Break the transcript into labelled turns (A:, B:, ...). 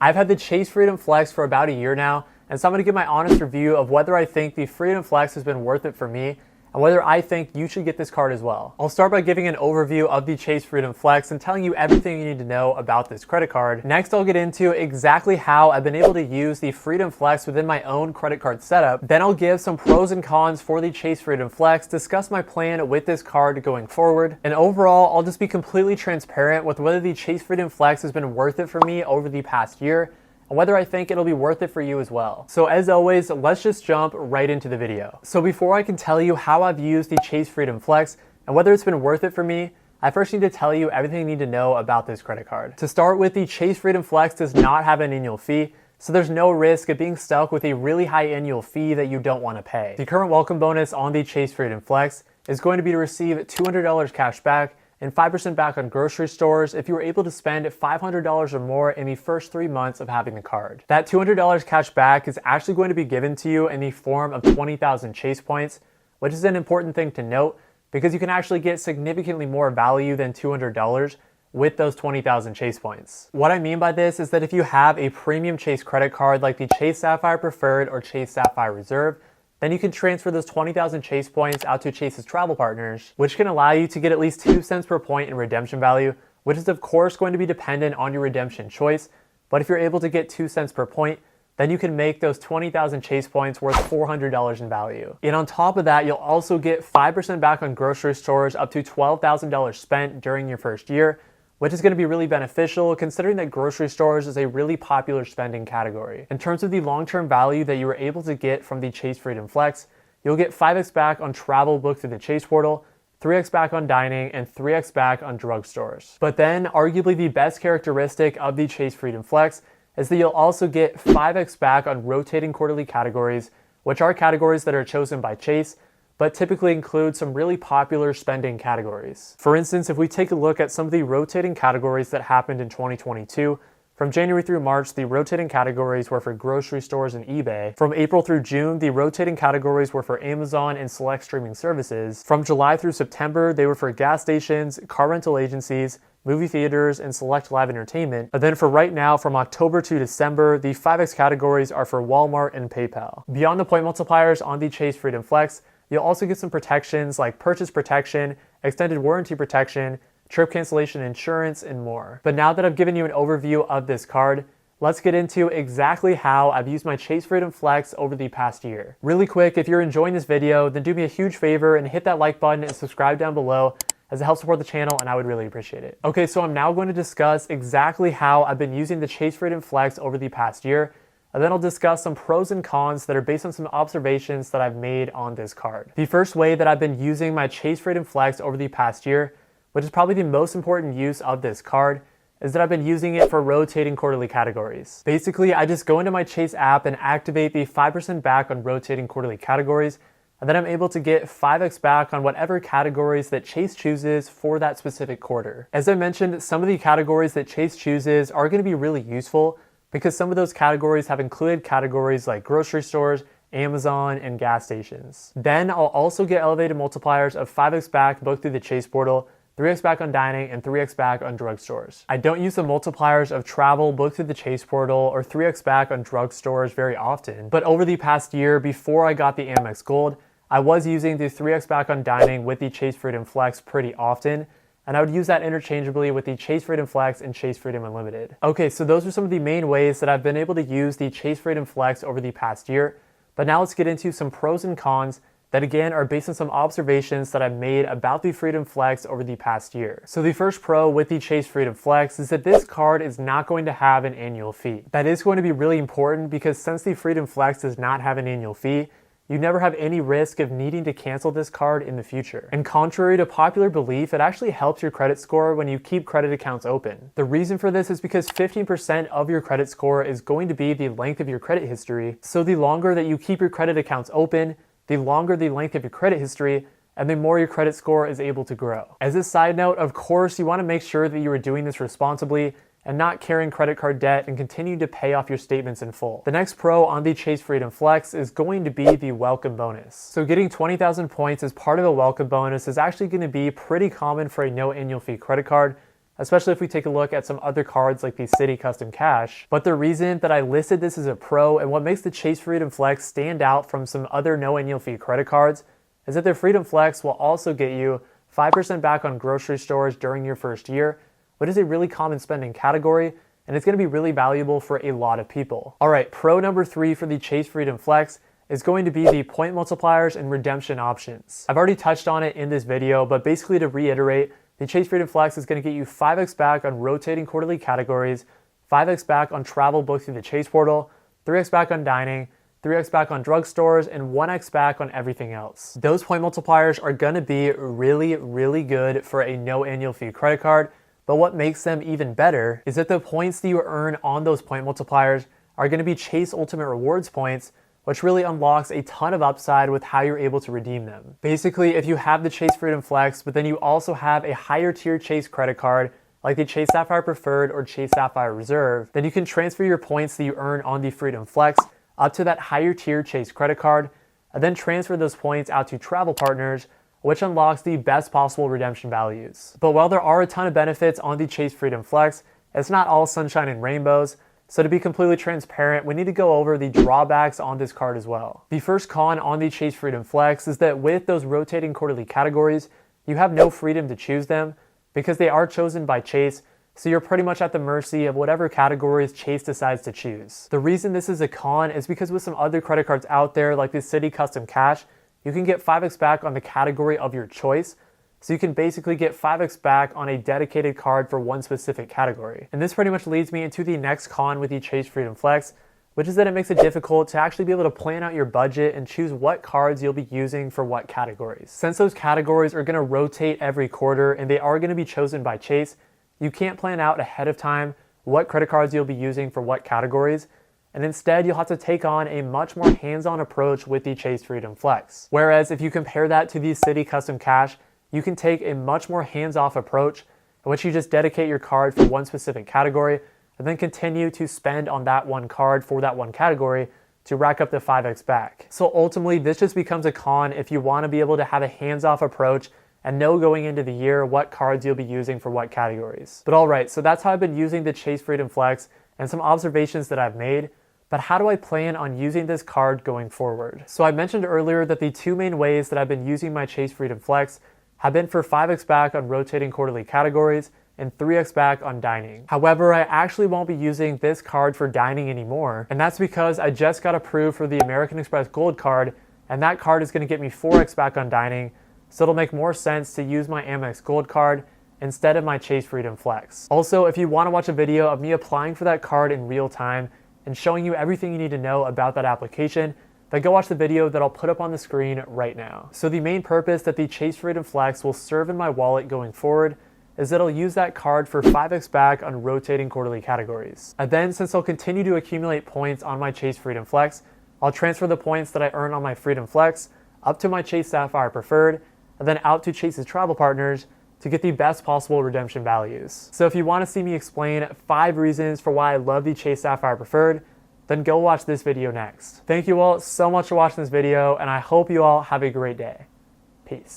A: I've had the Chase Freedom Flex for about a year now, and so I'm going to give my honest review of whether I think the Freedom Flex has been worth it for me and whether I think you should get this card as well. I'll start by giving an overview of the Chase Freedom Flex and telling you everything you need to know about this credit card. Next, I'll get into exactly how I've been able to use the Freedom Flex within my own credit card setup. Then I'll give some pros and cons for the Chase Freedom Flex, discuss my plan with this card going forward, and overall, I'll just be completely transparent with whether the Chase Freedom Flex has been worth it for me over the past year, and whether I think it'll be worth it for you as well. So as always, let's just jump right into the video. So before I can tell you how I've used the Chase Freedom Flex and whether it's been worth it for me, I first need to tell you everything you need to know about this credit card. To start with, the Chase Freedom Flex does not have an annual fee, so there's no risk of being stuck with a really high annual fee that you don't want to pay. The current welcome bonus on the Chase Freedom Flex is going to be to receive $200 cash back and 5% back on grocery stores if you were able to spend $500 or more in the first 3 months of having the card. That $200 cash back is actually going to be given to you in the form of 20,000 Chase points, which is an important thing to note because you can actually get significantly more value than $200 with those 20,000 Chase points. What I mean by this is that if you have a premium Chase credit card like the Chase Sapphire Preferred or Chase Sapphire Reserve, then you can transfer those 20,000 Chase points out to Chase's travel partners, which can allow you to get at least 2 cents per point in redemption value, which is of course going to be dependent on your redemption choice. But if you're able to get 2 cents per point, then you can make those 20,000 Chase points worth $400 in value. And on top of that, you'll also get 5% back on grocery stores up to $12,000 spent during your first year, which is going to be really beneficial considering that grocery stores is a really popular spending category. In terms of the long-term value that you were able to get from the Chase Freedom Flex, you'll get 5x back on travel booked through the Chase portal, 3x back on dining, and 3x back on drugstores. But then, arguably the best characteristic of the Chase Freedom Flex is that you'll also get 5x back on rotating quarterly categories, which are categories that are chosen by Chase, but typically include some really popular spending categories. For instance, if we take a look at some of the rotating categories that happened in 2022, from January through March, the rotating categories were for grocery stores and eBay. From April through June, the rotating categories were for Amazon and select streaming services. From July through September, they were for gas stations, car rental agencies, movie theaters, and select live entertainment. And then for right now, from October to December, the 5X categories are for Walmart and PayPal. Beyond the point multipliers on the Chase Freedom Flex, you'll also get some protections like purchase protection, extended warranty protection, trip cancellation insurance, and more. But now that I've given you an overview of this card, let's get into exactly how I've used my Chase Freedom Flex over the past year. Really quick, if you're enjoying this video, then do me a huge favor and hit that like button and subscribe down below, as it helps support the channel and I would really appreciate it. Okay, so I'm now going to discuss exactly how I've been using the Chase Freedom Flex over the past year, and then I'll discuss some pros and cons that are based on some observations that I've made on this card. The first way that I've been using my Chase Freedom Flex over the past year, which is probably the most important use of this card, is that I've been using it for rotating quarterly categories. Basically, I just go into my Chase app and activate the 5% back on rotating quarterly categories, and then I'm able to get 5x back on whatever categories that Chase chooses for that specific quarter. As I mentioned, some of the categories that Chase chooses are going to be really useful because some of those categories have included categories like grocery stores, Amazon, and gas stations. Then I'll also get elevated multipliers of 5x back booked through the Chase portal, 3x back on dining, and 3x back on drugstores. I don't use the multipliers of travel booked through the Chase portal or 3x back on drugstores very often, but over the past year, before I got the Amex Gold, I was using the 3x back on dining with the Chase Freedom Flex pretty often, and I would use that interchangeably with the Chase Freedom Flex and Chase Freedom Unlimited. Okay, so those are some of the main ways that I've been able to use the Chase Freedom Flex over the past year, but now let's get into some pros and cons that again are based on some observations that I've made about the Freedom Flex over the past year. So the first pro with the Chase Freedom Flex is that this card is not going to have an annual fee. That is going to be really important because since the Freedom Flex does not have an annual fee, you never have any risk of needing to cancel this card in the future. And contrary to popular belief, it actually helps your credit score when you keep credit accounts open. The reason for this is because 15% of your credit score is going to be the length of your credit history. So the longer that you keep your credit accounts open, the longer the length of your credit history, and the more your credit score is able to grow. As a side note, of course, you want to make sure that you are doing this responsibly and not carrying credit card debt and continue to pay off your statements in full. The next pro on the Chase Freedom Flex is going to be the welcome bonus. So getting 20,000 points as part of a welcome bonus is actually going to be pretty common for a no annual fee credit card, especially if we take a look at some other cards like the City Custom Cash. But the reason that I listed this as a pro and what makes the Chase Freedom Flex stand out from some other no annual fee credit cards is that the Freedom Flex will also get you 5% back on grocery stores during your first year, which is a really common spending category, and it's going to be really valuable for a lot of people. All right, pro number 3 for the Chase Freedom Flex is going to be the point multipliers and redemption options. I've already touched on it in this video, but basically to reiterate, the Chase Freedom Flex is going to get you 5x back on rotating quarterly categories, 5x back on travel booked through the Chase portal, 3x back on dining, 3x back on drugstores, and 1x back on everything else. Those point multipliers are going to be really, really good for a no annual fee credit card, but what makes them even better is that the points that you earn on those point multipliers are going to be Chase Ultimate Rewards points, which really unlocks a ton of upside with how you're able to redeem them. Basically, if you have the Chase Freedom Flex, but then you also have a higher tier Chase credit card, like the Chase Sapphire Preferred or Chase Sapphire Reserve, then you can transfer your points that you earn on the Freedom Flex up to that higher tier Chase credit card, and then transfer those points out to travel partners, which unlocks the best possible redemption values. But while there are a ton of benefits on the Chase Freedom Flex, it's not all sunshine and rainbows. So to be completely transparent, we need to go over the drawbacks on this card as well. The first con on the Chase Freedom Flex is that with those rotating quarterly categories, you have no freedom to choose them because they are chosen by Chase, so you're pretty much at the mercy of whatever categories Chase decides to choose. The reason this is a con is because with some other credit cards out there like the City Custom Cash, you can get 5x back on the category of your choice, so you can basically get 5x back on a dedicated card for one specific category. And this pretty much leads me into the next con with the Chase Freedom Flex, which is that it makes it difficult to actually be able to plan out your budget and choose what cards you'll be using for what categories. Since those categories are going to rotate every quarter and they are going to be chosen by Chase, you can't plan out ahead of time what credit cards you'll be using for what categories, and instead you'll have to take on a much more hands-on approach with the Chase Freedom Flex. Whereas if you compare that to the City Custom Cash, you can take a much more hands-off approach in which you just dedicate your card for one specific category and then continue to spend on that one card for that one category to rack up the 5x back. So ultimately, this just becomes a con if you want to be able to have a hands-off approach and know going into the year what cards you'll be using for what categories. But all right, so that's how I've been using the Chase Freedom Flex and some observations that I've made. But how do I plan on using this card going forward? So I mentioned earlier that the two main ways that I've been using my Chase Freedom Flex have been for 5x back on rotating quarterly categories and 3x back on dining. However, I actually won't be using this card for dining anymore, and that's because I just got approved for the American Express Gold card, and that card is going to get me 4x back on dining, so it'll make more sense to use my Amex Gold card instead of my Chase Freedom Flex. Also, if you want to watch a video of me applying for that card in real time and showing you everything you need to know about that application, then go watch the video that I'll put up on the screen right now. So the main purpose that the Chase Freedom Flex will serve in my wallet going forward is that I'll use that card for 5x back on rotating quarterly categories. And then since I'll continue to accumulate points on my Chase Freedom Flex, I'll transfer the points that I earn on my Freedom Flex up to my Chase Sapphire Preferred and then out to Chase's travel partners to get the best possible redemption values. So if you want to see me explain 5 reasons for why I love the Chase Sapphire Preferred, then go watch this video next. Thank you all so much for watching this video, and I hope you all have a great day. Peace.